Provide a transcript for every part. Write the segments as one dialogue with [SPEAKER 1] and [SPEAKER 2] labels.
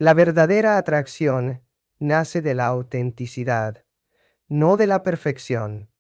[SPEAKER 1] La verdadera atracción nace de la autenticidad, no de la perfección.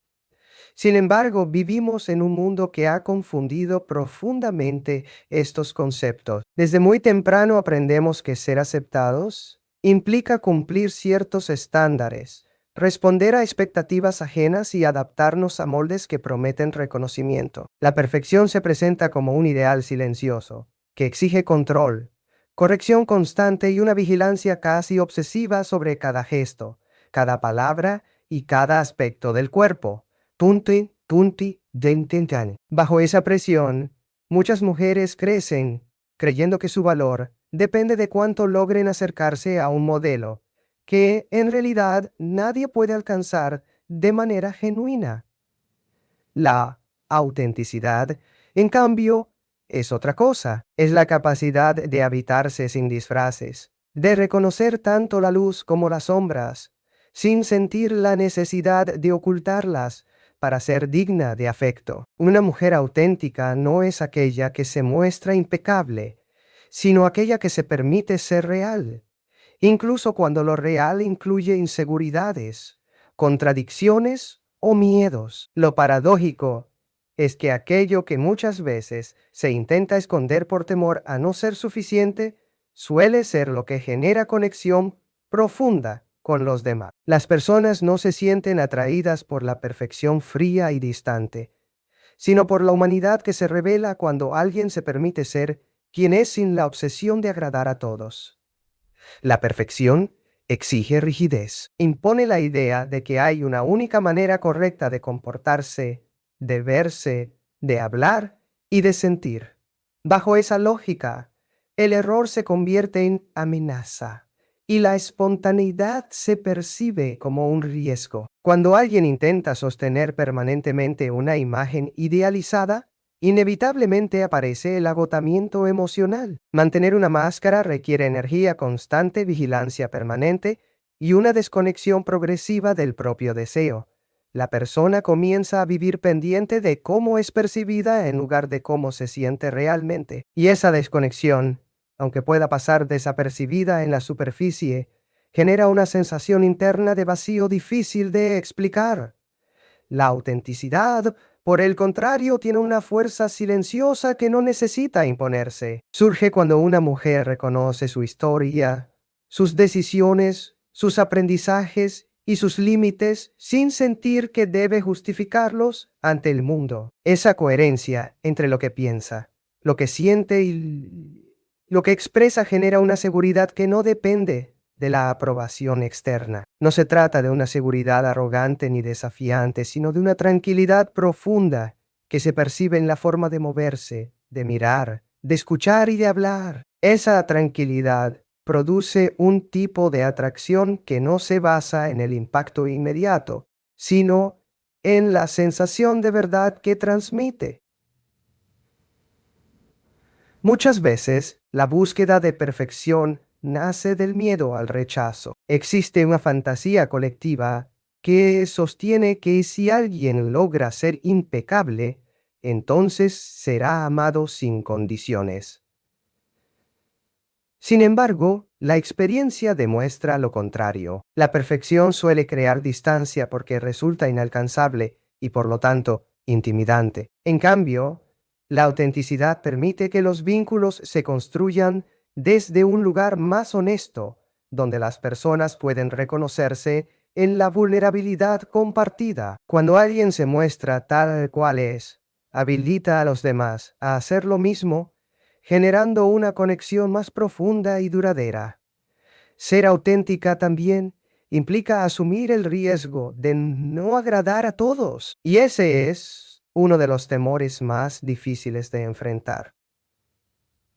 [SPEAKER 1] Sin embargo, vivimos en un mundo que ha confundido profundamente estos conceptos. Desde muy temprano aprendemos que ser aceptados implica cumplir ciertos estándares, responder a expectativas ajenas y adaptarnos a moldes que prometen reconocimiento. La perfección se presenta como un ideal silencioso, que exige control, corrección constante y una vigilancia casi obsesiva sobre cada gesto, cada palabra y cada aspecto del cuerpo. Tunti, tunti, dentintan. Bajo esa presión, muchas mujeres crecen creyendo que su valor depende de cuánto logren acercarse a un modelo que en realidad nadie puede alcanzar de manera genuina. La autenticidad, en cambio, es otra cosa. Es la capacidad de habitarse sin disfraces, de reconocer tanto la luz como las sombras, sin sentir la necesidad de ocultarlas para ser digna de afecto. Una mujer auténtica no es aquella que se muestra impecable, sino aquella que se permite ser real, incluso cuando lo real incluye inseguridades, contradicciones o miedos. Lo paradójico es que aquello que muchas veces se intenta esconder por temor a no ser suficiente, suele ser lo que genera conexión profunda con los demás. Las personas no se sienten atraídas por la perfección fría y distante, sino por la humanidad que se revela cuando alguien se permite ser quien es sin la obsesión de agradar a todos. La perfección exige rigidez. Impone la idea de que hay una única manera correcta de comportarse, de verse, de hablar y de sentir. Bajo esa lógica, el error se convierte en amenaza y la espontaneidad se percibe como un riesgo. Cuando alguien intenta sostener permanentemente una imagen idealizada, inevitablemente aparece el agotamiento emocional. Mantener una máscara requiere energía constante, vigilancia permanente y una desconexión progresiva del propio deseo. La persona comienza a vivir pendiente de cómo es percibida en lugar de cómo se siente realmente. Y esa desconexión, aunque pueda pasar desapercibida en la superficie, genera una sensación interna de vacío difícil de explicar. La autenticidad, por el contrario, tiene una fuerza silenciosa que no necesita imponerse. Surge cuando una mujer reconoce su historia, sus decisiones, sus aprendizajes y sus límites sin sentir que debe justificarlos ante el mundo. Esa coherencia entre lo que piensa, lo que siente y lo que expresa genera una seguridad que no depende de la aprobación externa. No se trata de una seguridad arrogante ni desafiante, sino de una tranquilidad profunda que se percibe en la forma de moverse, de mirar, de escuchar y de hablar. Esa tranquilidad produce un tipo de atracción que no se basa en el impacto inmediato, sino en la sensación de verdad que transmite. Muchas veces, la búsqueda de perfección nace del miedo al rechazo. Existe una fantasía colectiva que sostiene que si alguien logra ser impecable, entonces será amado sin condiciones. Sin embargo, la experiencia demuestra lo contrario. La perfección suele crear distancia porque resulta inalcanzable y por lo tanto intimidante. En cambio, la autenticidad permite que los vínculos se construyan desde un lugar más honesto, donde las personas pueden reconocerse en la vulnerabilidad compartida. Cuando alguien se muestra tal cual es, habilita a los demás a hacer lo mismo, generando una conexión más profunda y duradera. Ser auténtica también implica asumir el riesgo de no agradar a todos, y ese es uno de los temores más difíciles de enfrentar.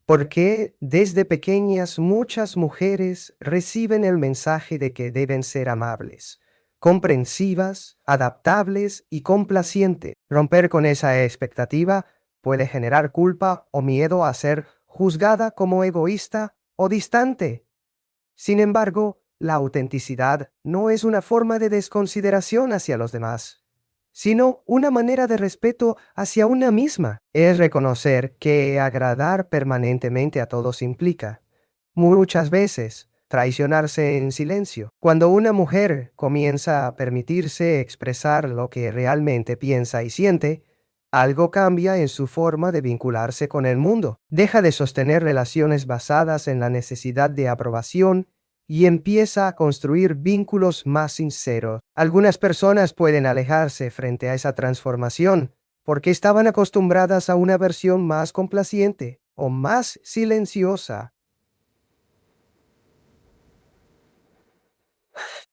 [SPEAKER 1] Porque desde pequeñas muchas mujeres reciben el mensaje de que deben ser amables, comprensivas, adaptables y complacientes. Romper con esa expectativa puede generar culpa o miedo a ser juzgada como egoísta o distante. Sin embargo, la autenticidad no es una forma de desconsideración hacia los demás, sino una manera de respeto hacia una misma. Es reconocer que agradar permanentemente a todos implica, muchas veces, traicionarse en silencio. Cuando una mujer comienza a permitirse expresar lo que realmente piensa y siente, algo cambia en su forma de vincularse con el mundo. Deja de sostener relaciones basadas en la necesidad de aprobación y empieza a construir vínculos más sinceros. Algunas personas pueden alejarse frente a esa transformación porque estaban acostumbradas a una versión más complaciente o más silenciosa.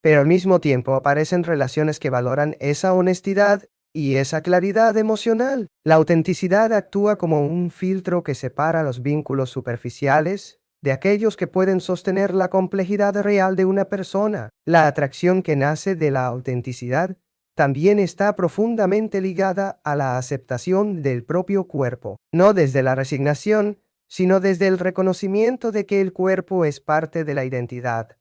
[SPEAKER 1] Pero al mismo tiempo aparecen relaciones que valoran esa honestidad y esa claridad emocional. La autenticidad actúa como un filtro que separa los vínculos superficiales de aquellos que pueden sostener la complejidad real de una persona. La atracción que nace de la autenticidad también está profundamente ligada a la aceptación del propio cuerpo, no desde la resignación, sino desde el reconocimiento de que el cuerpo es parte de la identidad,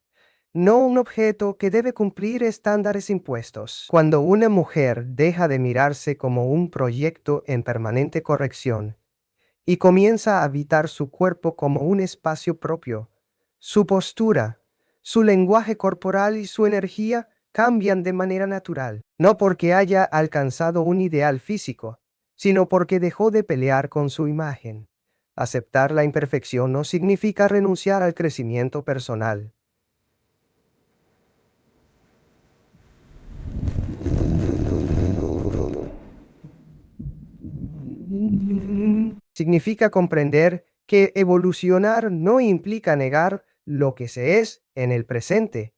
[SPEAKER 1] no un objeto que debe cumplir estándares impuestos. Cuando una mujer deja de mirarse como un proyecto en permanente corrección y comienza a habitar su cuerpo como un espacio propio, su postura, su lenguaje corporal y su energía cambian de manera natural, no porque haya alcanzado un ideal físico, sino porque dejó de pelear con su imagen. Aceptar la imperfección no significa renunciar al crecimiento personal. Significa comprender que evolucionar no implica negar lo que se es en el presente.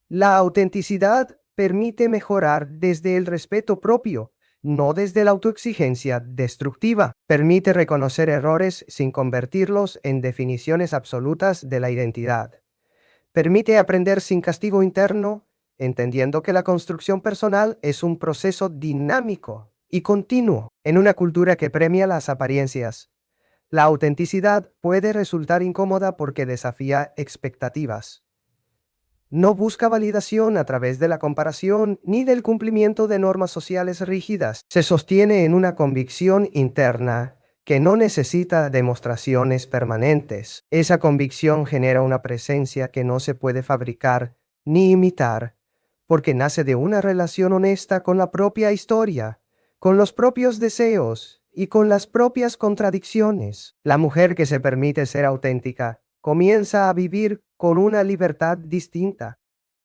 [SPEAKER 1] La autenticidad permite mejorar desde el respeto propio, no desde la autoexigencia destructiva. Permite reconocer errores sin convertirlos en definiciones absolutas de la identidad. Permite aprender sin castigo interno, entendiendo que la construcción personal es un proceso dinámico y continuo en una cultura que premia las apariencias. La autenticidad puede resultar incómoda porque desafía expectativas. No busca validación a través de la comparación ni del cumplimiento de normas sociales rígidas. Se sostiene en una convicción interna que no necesita demostraciones permanentes. Esa convicción genera una presencia que no se puede fabricar ni imitar, porque nace de una relación honesta con la propia historia, con los propios deseos y con las propias contradicciones. La mujer que se permite ser auténtica comienza a vivir con una libertad distinta,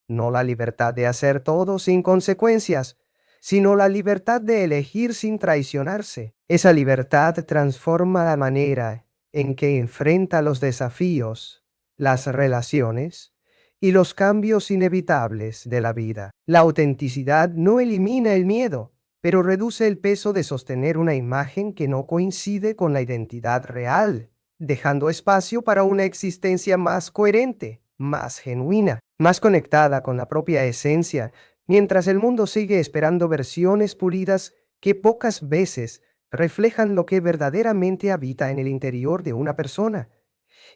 [SPEAKER 1] no la libertad de hacer todo sin consecuencias, sino la libertad de elegir sin traicionarse. Esa libertad transforma la manera en que enfrenta los desafíos, las relaciones y los cambios inevitables de la vida. La autenticidad no elimina el miedo, pero reduce el peso de sostener una imagen que no coincide con la identidad real, dejando espacio para una existencia más coherente, más genuina, más conectada con la propia esencia, mientras el mundo sigue esperando versiones pulidas que pocas veces reflejan lo que verdaderamente habita en el interior de una persona,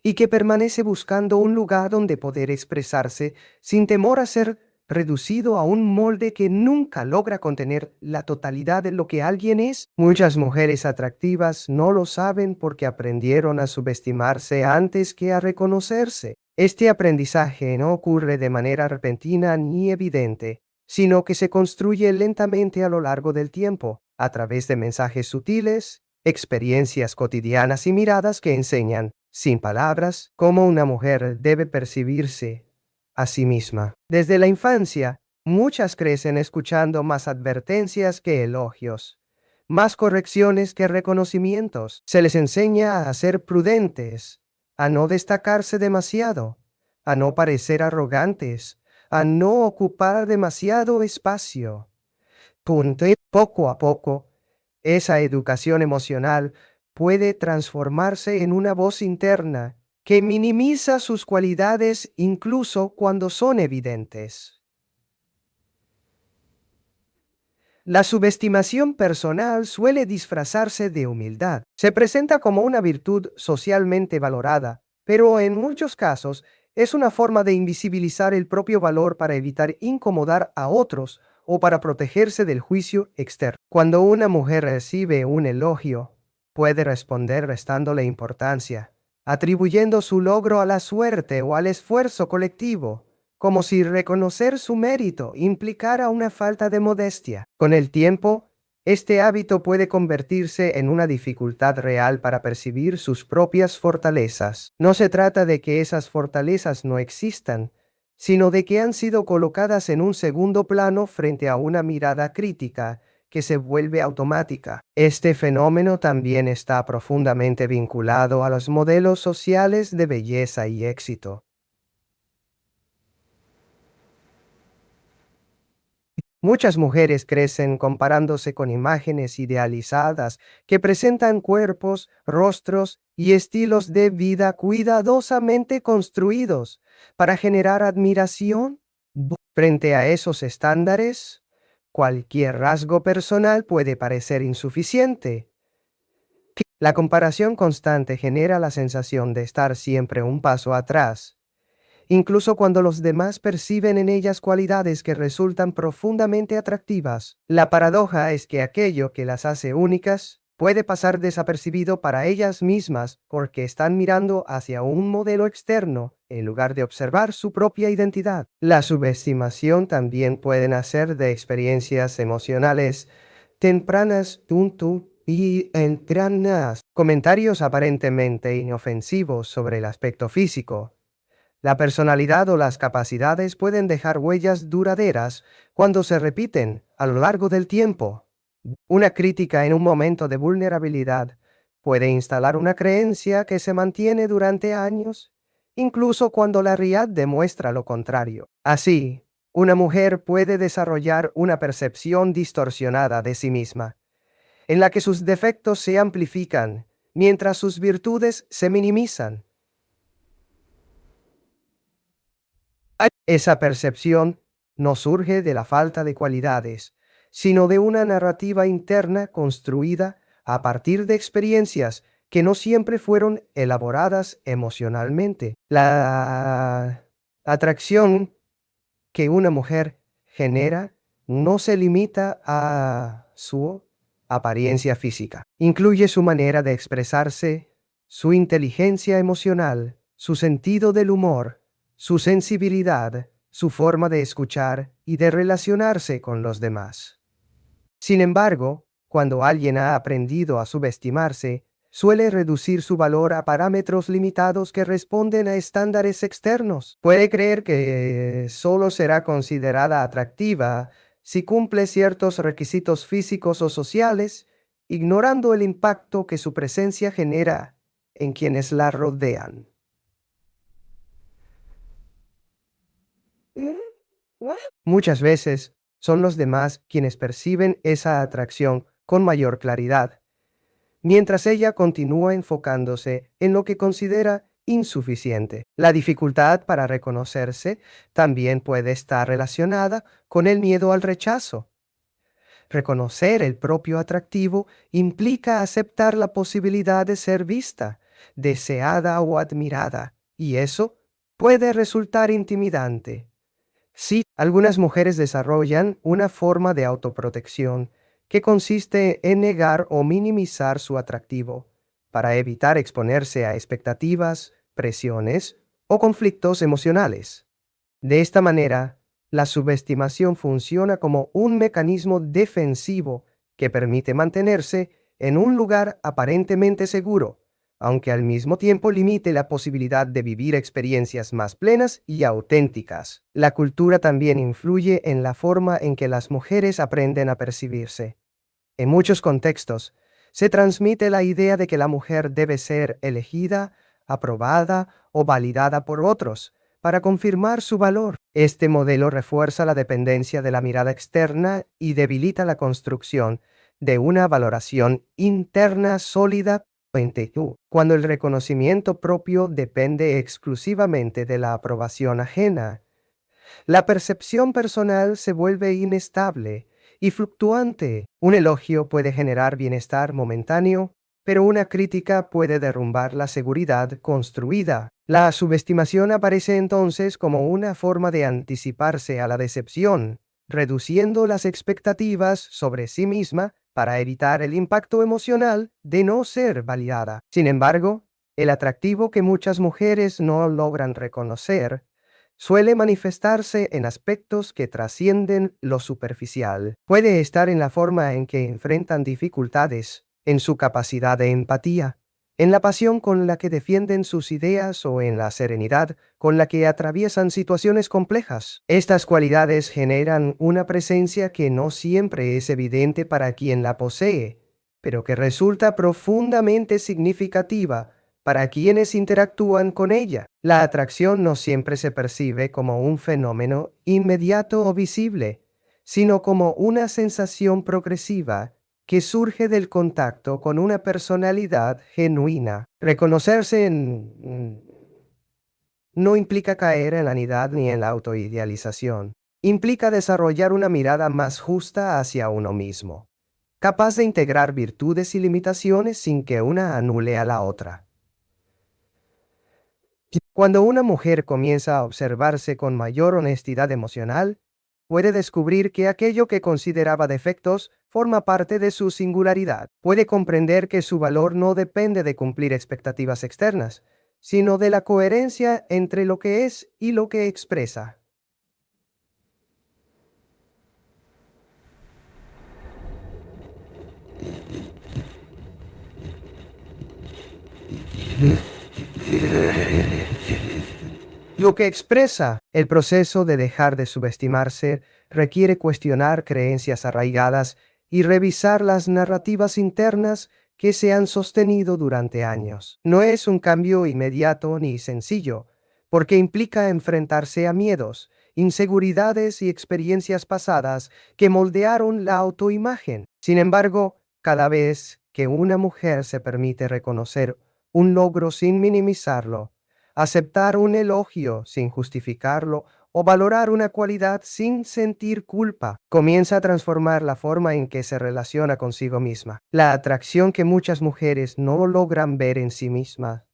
[SPEAKER 1] y que permanece buscando un lugar donde poder expresarse sin temor a ser reducido a un molde que nunca logra contener la totalidad de lo que alguien es. Muchas mujeres atractivas no lo saben porque aprendieron a subestimarse antes que a reconocerse. Este aprendizaje no ocurre de manera repentina ni evidente, sino que se construye lentamente a lo largo del tiempo, a través de mensajes sutiles, experiencias cotidianas y miradas que enseñan, sin palabras, cómo una mujer debe percibirse a sí misma. Desde la infancia, muchas crecen escuchando más advertencias que elogios, más correcciones que reconocimientos. Se les enseña a ser prudentes, a no destacarse demasiado, a no parecer arrogantes, a no ocupar demasiado espacio. Punto. Y poco a poco, esa educación emocional puede transformarse en una voz interna que minimiza sus cualidades incluso cuando son evidentes. La subestimación personal suele disfrazarse de humildad. Se presenta como una virtud socialmente valorada, pero en muchos casos es una forma de invisibilizar el propio valor para evitar incomodar a otros o para protegerse del juicio externo. Cuando una mujer recibe un elogio, puede responder restándole importancia, atribuyendo su logro a la suerte o al esfuerzo colectivo, como si reconocer su mérito implicara una falta de modestia. Con el tiempo, este hábito puede convertirse en una dificultad real para percibir sus propias fortalezas. No se trata de que esas fortalezas no existan, sino de que han sido colocadas en un segundo plano frente a una mirada crítica que se vuelve automática. Este fenómeno también está profundamente vinculado a los modelos sociales de belleza y éxito. Muchas mujeres crecen comparándose con imágenes idealizadas que presentan cuerpos, rostros y estilos de vida cuidadosamente construidos para generar admiración. Frente a esos estándares, cualquier rasgo personal puede parecer insuficiente. La comparación constante genera la sensación de estar siempre un paso atrás, incluso cuando los demás perciben en ellas cualidades que resultan profundamente atractivas. La paradoja es que aquello que las hace únicas puede pasar desapercibido para ellas mismas porque están mirando hacia un modelo externo en lugar de observar su propia identidad. La subestimación también puede nacer de experiencias emocionales tempranas y entranas. Comentarios aparentemente inofensivos sobre el aspecto físico, la personalidad o las capacidades pueden dejar huellas duraderas cuando se repiten a lo largo del tiempo. Una crítica en un momento de vulnerabilidad puede instalar una creencia que se mantiene durante años, incluso cuando la realidad demuestra lo contrario. Así, una mujer puede desarrollar una percepción distorsionada de sí misma, en la que sus defectos se amplifican mientras sus virtudes se minimizan. Esa percepción no surge de la falta de cualidades, sino de una narrativa interna construida a partir de experiencias que no siempre fueron elaboradas emocionalmente. La atracción que una mujer genera no se limita a su apariencia física. Incluye su manera de expresarse, su inteligencia emocional, su sentido del humor, su sensibilidad, su forma de escuchar y de relacionarse con los demás. Sin embargo, cuando alguien ha aprendido a subestimarse, suele reducir su valor a parámetros limitados que responden a estándares externos. Puede creer que solo será considerada atractiva si cumple ciertos requisitos físicos o sociales, ignorando el impacto que su presencia genera en quienes la rodean. Muchas veces son los demás quienes perciben esa atracción con mayor claridad, mientras ella continúa enfocándose en lo que considera insuficiente. La dificultad para reconocerse también puede estar relacionada con el miedo al rechazo. Reconocer el propio atractivo implica aceptar la posibilidad de ser vista, deseada o admirada, y eso puede resultar intimidante. Sí, algunas mujeres desarrollan una forma de autoprotección que consiste en negar o minimizar su atractivo para evitar exponerse a expectativas, presiones o conflictos emocionales. De esta manera, la subestimación funciona como un mecanismo defensivo que permite mantenerse en un lugar aparentemente seguro, aunque al mismo tiempo limite la posibilidad de vivir experiencias más plenas y auténticas. La cultura también influye en la forma en que las mujeres aprenden a percibirse. En muchos contextos, se transmite la idea de que la mujer debe ser elegida, aprobada o validada por otros para confirmar su valor. Este modelo refuerza la dependencia de la mirada externa y debilita la construcción de una valoración interna sólida. Cuando el reconocimiento propio depende exclusivamente de la aprobación ajena, la percepción personal se vuelve inestable y fluctuante. Un elogio puede generar bienestar momentáneo, pero una crítica puede derrumbar la seguridad construida. La subestimación aparece entonces como una forma de anticiparse a la decepción, reduciendo las expectativas sobre sí misma para evitar el impacto emocional de no ser validada. Sin embargo, El atractivo que muchas mujeres no logran reconocer suele manifestarse en aspectos que trascienden lo superficial. Puede estar en la forma en que enfrentan dificultades, en su capacidad de empatía, en la pasión con la que defienden sus ideas o en la serenidad con la que atraviesan situaciones complejas. Estas cualidades generan una presencia que no siempre es evidente para quien la posee, pero que resulta profundamente significativa para quienes interactúan con ella. La atracción no siempre se percibe como un fenómeno inmediato o visible, sino como una sensación progresiva que surge del contacto con una personalidad genuina. Reconocerse no implica caer en la vanidad ni en la autoidealización. Implica desarrollar una mirada más justa hacia uno mismo, capaz de integrar virtudes y limitaciones sin que una anule a la otra. Cuando una mujer comienza a observarse con mayor honestidad emocional, puede descubrir que aquello que consideraba defectos forma parte de su singularidad. Puede comprender que su valor no depende de cumplir expectativas externas, sino de la coherencia entre lo que es y lo que expresa. Lo que expresa el proceso de dejar de subestimarse requiere cuestionar creencias arraigadas y revisar las narrativas internas que se han sostenido durante años. No es un cambio inmediato ni sencillo, porque implica enfrentarse a miedos, inseguridades y experiencias pasadas que moldearon la autoimagen. Sin embargo, cada vez que una mujer se permite reconocer un logro sin minimizarlo, aceptar un elogio sin justificarlo o valorar una cualidad sin sentir culpa, comienza a transformar la forma en que se relaciona consigo misma. La atracción que muchas mujeres no logran ver en sí mismas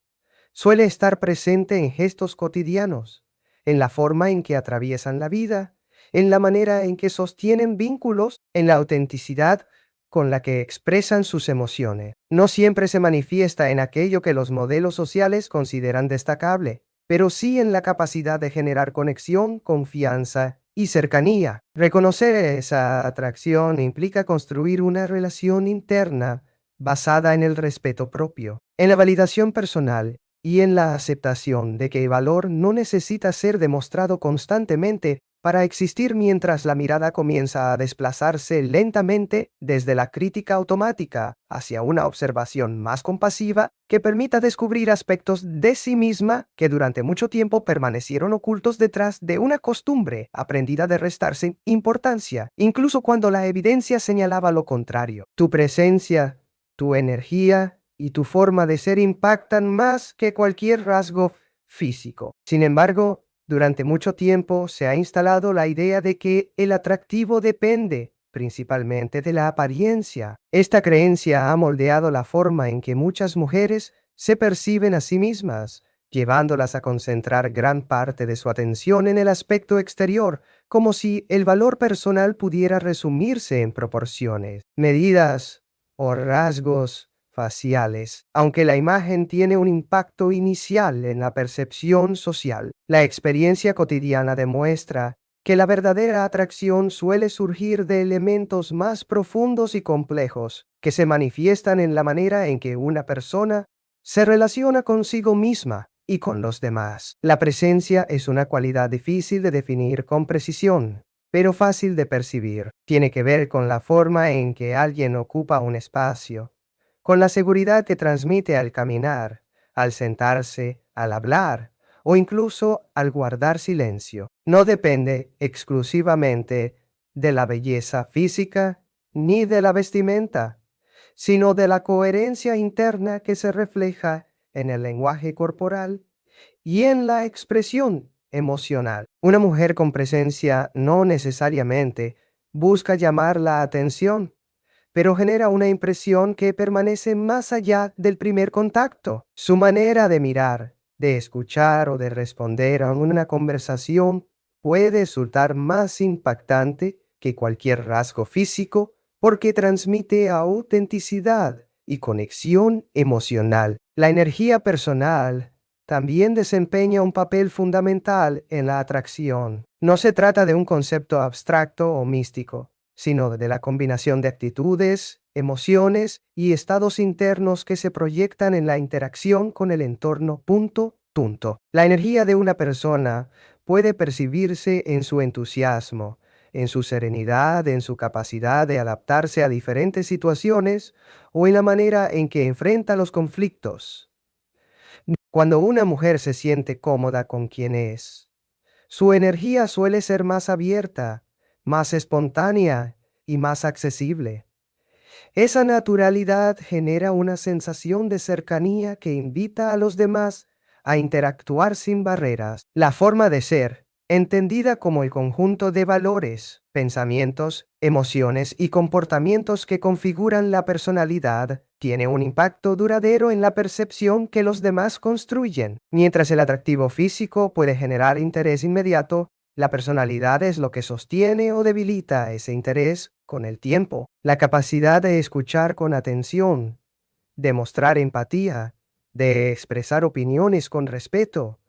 [SPEAKER 1] suele estar presente en gestos cotidianos, en la forma en que atraviesan la vida, en la manera en que sostienen vínculos, en la autenticidad con la que expresan sus emociones. No siempre se manifiesta en aquello que los modelos sociales consideran destacable, pero sí en la capacidad de generar conexión, confianza y cercanía. Reconocer esa atracción implica construir una relación interna basada en el respeto propio, en la validación personal y en la aceptación de que el valor no necesita ser demostrado constantemente para existir, mientras la mirada comienza a desplazarse lentamente desde la crítica automática hacia una observación más compasiva que permita descubrir aspectos de sí misma que durante mucho tiempo permanecieron ocultos detrás de una costumbre aprendida de restarse importancia, incluso cuando la evidencia señalaba lo contrario. Tu presencia, tu energía y tu forma de ser impactan más que cualquier rasgo físico. Sin embargo, durante mucho tiempo se ha instalado la idea de que el atractivo depende principalmente de la apariencia. Esta creencia ha moldeado la forma en que muchas mujeres se perciben a sí mismas, llevándolas a concentrar gran parte de su atención en el aspecto exterior, como si el valor personal pudiera resumirse en proporciones, medidas o rasgos faciales. Aunque la imagen tiene un impacto inicial en la percepción social, la experiencia cotidiana demuestra que la verdadera atracción suele surgir de elementos más profundos y complejos, que se manifiestan en la manera en que una persona se relaciona consigo misma y con los demás. La presencia es una cualidad difícil de definir con precisión, pero fácil de percibir. Tiene que ver con la forma en que alguien ocupa un espacio, con la seguridad que transmite al caminar, al sentarse, al hablar o incluso al guardar silencio. No depende exclusivamente de la belleza física ni de la vestimenta, sino de la coherencia interna que se refleja en el lenguaje corporal y en la expresión emocional. Una mujer con presencia no necesariamente busca llamar la atención, pero genera una impresión que permanece más allá del primer contacto. Su manera de mirar, de escuchar o de responder a una conversación puede resultar más impactante que cualquier rasgo físico porque transmite autenticidad y conexión emocional. La energía personal también desempeña un papel fundamental en la atracción. No se trata de un concepto abstracto o místico, sino de la combinación de actitudes, emociones y estados internos que se proyectan en la interacción con el entorno. Punto. La energía de una persona puede percibirse en su entusiasmo, en su serenidad, en su capacidad de adaptarse a diferentes situaciones o en la manera en que enfrenta los conflictos. Cuando una mujer se siente cómoda con quien es, su energía suele ser más abierta, más espontánea y más accesible. Esa naturalidad genera una sensación de cercanía que invita a los demás a interactuar sin barreras. La forma de ser, entendida como el conjunto de valores, pensamientos, emociones y comportamientos que configuran la personalidad, tiene un impacto duradero en la percepción que los demás construyen. Mientras el atractivo físico puede generar interés inmediato, la personalidad es lo que sostiene o debilita ese interés con el tiempo. La capacidad de escuchar con atención, de mostrar empatía, de expresar opiniones con respeto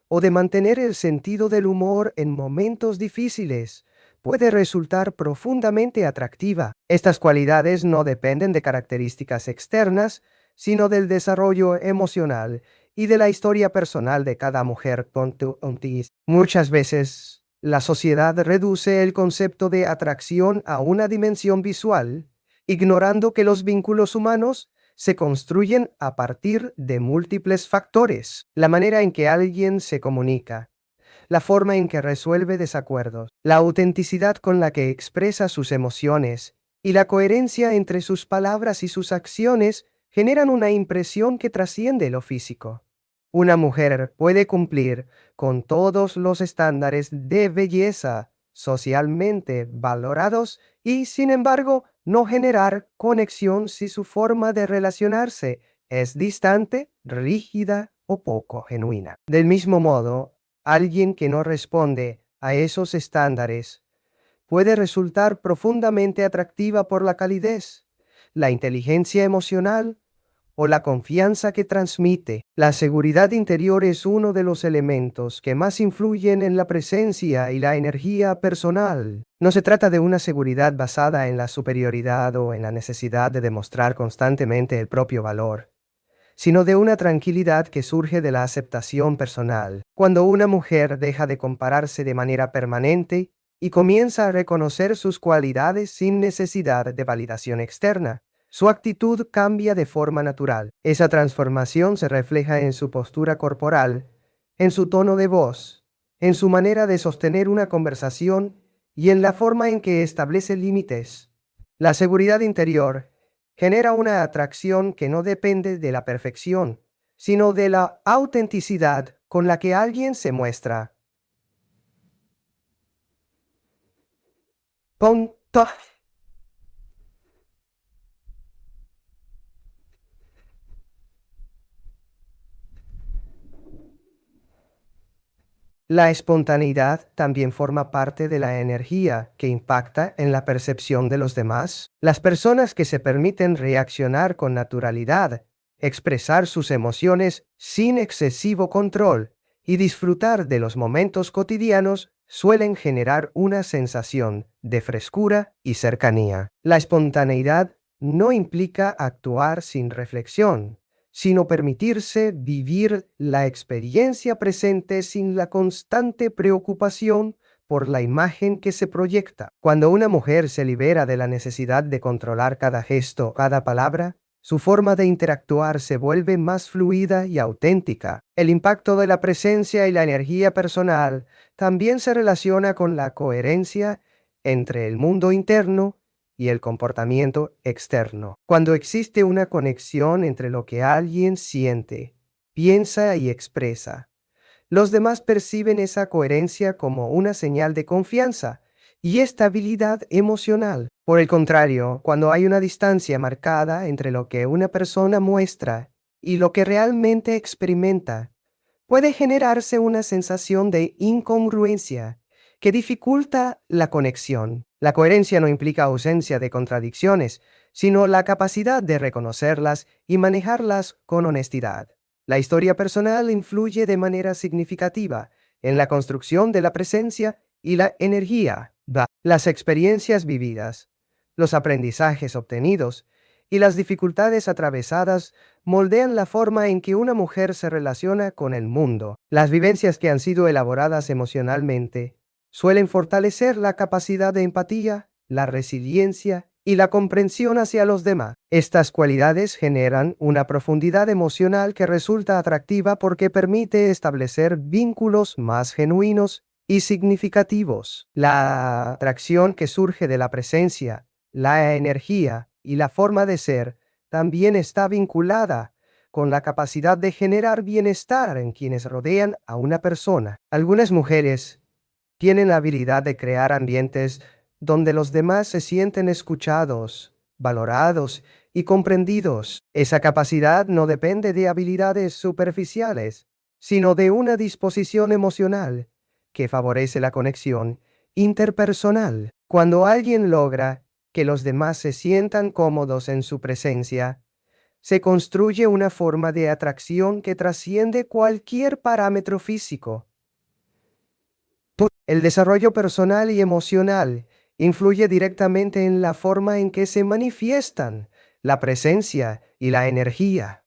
[SPEAKER 1] o de mantener el sentido del humor en momentos difíciles puede resultar profundamente atractiva. Estas cualidades no dependen de características externas, sino del desarrollo emocional y de la historia personal de cada mujer. Muchas veces, la sociedad reduce el concepto de atracción a una dimensión visual, ignorando que los vínculos humanos se construyen a partir de múltiples factores: la manera en que alguien se comunica, la forma en que resuelve desacuerdos, la autenticidad con la que expresa sus emociones y la coherencia entre sus palabras y sus acciones generan una impresión que trasciende lo físico. Una mujer puede cumplir con todos los estándares de belleza socialmente valorados y, sin embargo, no generar conexión si su forma de relacionarse es distante, rígida o poco genuina. Del mismo modo, alguien que no responde a esos estándares puede resultar profundamente atractiva por la calidez, la inteligencia emocional o la confianza que transmite. La seguridad interior es uno de los elementos que más influyen en la presencia y la energía personal. No se trata de una seguridad basada en la superioridad o en la necesidad de demostrar constantemente el propio valor, sino de una tranquilidad que surge de la aceptación personal. Cuando una mujer deja de compararse de manera permanente y comienza a reconocer sus cualidades sin necesidad de validación externa, su actitud cambia de forma natural. Esa transformación se refleja en su postura corporal, en su tono de voz, en su manera de sostener una conversación y en la forma en que establece límites. La seguridad interior genera una atracción que no depende de la perfección, sino de la autenticidad con la que alguien se muestra. Punto. La espontaneidad también forma parte de la energía que impacta en la percepción de los demás. Las personas que se permiten reaccionar con naturalidad, expresar sus emociones sin excesivo control y disfrutar de los momentos cotidianos suelen generar una sensación de frescura y cercanía. La espontaneidad no implica actuar sin reflexión, sino permitirse vivir la experiencia presente sin la constante preocupación por la imagen que se proyecta. Cuando una mujer se libera de la necesidad de controlar cada gesto, cada palabra, su forma de interactuar se vuelve más fluida y auténtica. El impacto de la presencia y la energía personal también se relaciona con la coherencia entre el mundo interno y el comportamiento externo. Cuando existe una conexión entre lo que alguien siente, piensa y expresa, los demás perciben esa coherencia como una señal de confianza y estabilidad emocional. Por el contrario, cuando hay una distancia marcada entre lo que una persona muestra y lo que realmente experimenta, puede generarse una sensación de incongruencia que dificulta la conexión. La coherencia no implica ausencia de contradicciones, sino la capacidad de reconocerlas y manejarlas con honestidad. La historia personal influye de manera significativa en la construcción de la presencia y la energía. Las experiencias vividas, los aprendizajes obtenidos y las dificultades atravesadas moldean la forma en que una mujer se relaciona con el mundo. Las vivencias que han sido elaboradas emocionalmente suelen fortalecer la capacidad de empatía, la resiliencia y la comprensión hacia los demás. Estas cualidades generan una profundidad emocional que resulta atractiva porque permite establecer vínculos más genuinos y significativos. La atracción que surge de la presencia, la energía y la forma de ser también está vinculada con la capacidad de generar bienestar en quienes rodean a una persona. Algunas mujeres tienen la habilidad de crear ambientes donde los demás se sienten escuchados, valorados y comprendidos. Esa capacidad no depende de habilidades superficiales, sino de una disposición emocional que favorece la conexión interpersonal. Cuando alguien logra que los demás se sientan cómodos en su presencia, se construye una forma de atracción que trasciende cualquier parámetro físico. El desarrollo personal y emocional influye directamente en la forma en que se manifiestan la presencia y la energía.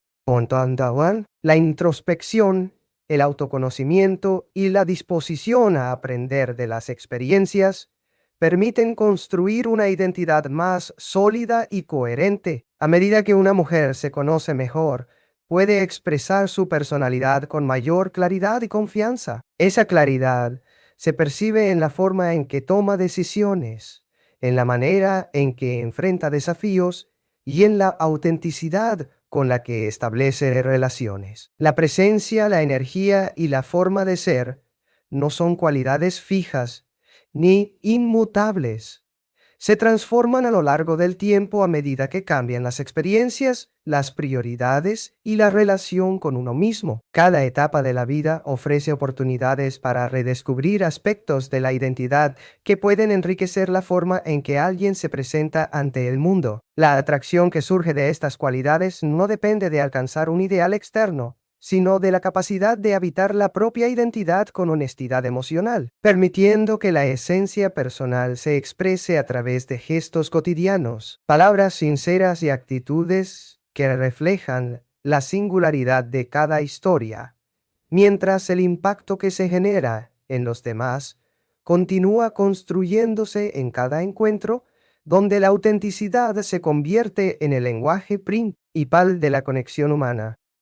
[SPEAKER 1] La introspección, el autoconocimiento y la disposición a aprender de las experiencias permiten construir una identidad más sólida y coherente. A medida que una mujer se conoce mejor, puede expresar su personalidad con mayor claridad y confianza. Esa claridad se percibe en la forma en que toma decisiones, en la manera en que enfrenta desafíos y en la autenticidad con la que establece relaciones. La presencia, la energía y la forma de ser no son cualidades fijas ni inmutables. Se transforman a lo largo del tiempo a medida que cambian las experiencias, las prioridades y la relación con uno mismo. Cada etapa de la vida ofrece oportunidades para redescubrir aspectos de la identidad que pueden enriquecer la forma en que alguien se presenta ante el mundo. La atracción que surge de estas cualidades no depende de alcanzar un ideal externo, sino de la capacidad de habitar la propia identidad con honestidad emocional, permitiendo que la esencia personal se exprese a través de gestos cotidianos, palabras sinceras y actitudes que reflejan la singularidad de cada historia, mientras el impacto que se genera en los demás continúa construyéndose en cada encuentro, donde la autenticidad se convierte en el lenguaje principal de la conexión humana.